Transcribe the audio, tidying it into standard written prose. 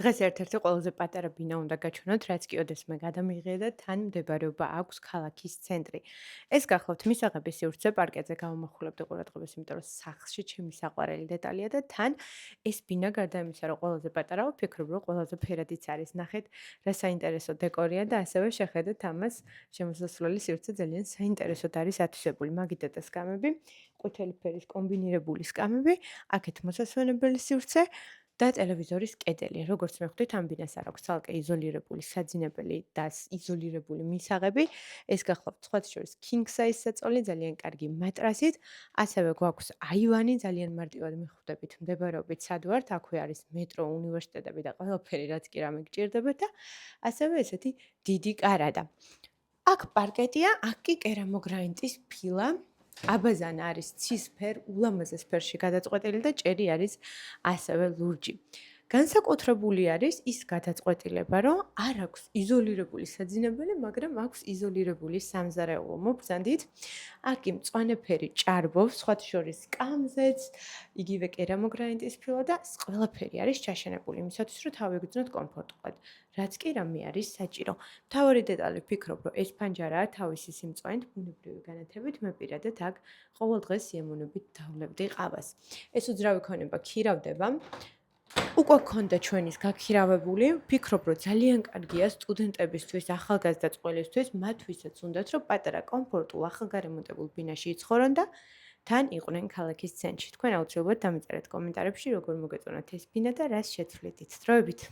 დღეს ერთ-ერთი ყველაზე პატარა ბინა უნდა გაჩვენოთ, რაც კი ოდესმე გადამიღია და თან მდებარეობა აქვს ქალაქის ცენტრი. ეს გახლავთ მისაღები სივრცე პარკეტზე გავამახვილებდი ყურადღებას, იმიტომ რომ სახლში ჩემი საყვარელი დეტალია და თან ეს ბინა გარდა იმისა, რომ ყველაზე პატარაა, ვფიქრობ, რომ ყველაზე ფერადიც არის. ნახეთ, რა საინტერესო დეკორია და ასევე შეხედეთ ამას, შემოსასვლელი სივრცე ძალიან საინტერესოდ არის ათვისებული. მაგიდეტა სკამები, ყვითელი ფერის კომბინირებული სკამები, აქეთ მოსასვენებელი სივრცე და ტელევიზორის კედელი. როგორც მივხვდით, ამ ბინას არ აქვს ცალკე იზოლირებული საძინებელი და იზოლირებული მისაღები. ეს გახლავთ სხვათა შორის king size საწოლი, ძალიან კარგი მატრასით, ასევე გვაქვს აივანი, ძალიან მარტივად მიხვდებით მდებარეობით სად ვართ. აქვე არის მეტრო, უნივერსიტეტები და ყველაფერი, რაც კი რამე გჭირდება და ასევე ესეთი დიდი კარადა. აქ პარკეტია, აქ კი კერამოგრანიტის ფილა. აბაზანა არის ცისფერ, ულამაზეს ფერში გადაწყვეტილი და ჭერი არის ასევე ლურჯი. განსაკუთრებული არის ის გადაწყვეტილება, რომ არ აქვს იზოლირებული საძინებელი, მაგრამ აქვს იზოლირებული სამზარეულო. მობრძანდით, აქ კი მწვანე ფერი ჭარბობს, სხვათა შორის სკამზეც, იგივე კერამოგრანიტის ფილა და ყველაფერი არის ჩაშენებული იმისათვის, რომ თავი გრძნოთ კომფორტულად. რაც კი რამე არის საჭირო. მთავარი დეტალი ვფიქრობ, რომ ეს ფანჯარაა თავისი სიმწვანით, ბუნებრივი განათებით, მე პირადად აქ ყოველ დღეს სიემოვნებით დავლევდი ყავას. ეს უძრავი ქონება ქირავდება. უკვე გქონდა ჩვენის გაქირავებული, ვფიქრობ, რომ ძალიან კარგია სტუდენტებისთვის, ახალგაზრდა წყვილისთვის, მათთვისაც უნდათ, რომ პატარა კომფორტულ, ახალგარემონტებულ ბინაში იცხოვრონ და თან იყვნენ ქალაქის ცენტრში. თქვენ აუცილებლად დამიწერეთ კომენტარებში, როგორ მოგეწონათ ეს ბინა და რას შეცვლით. დროებით.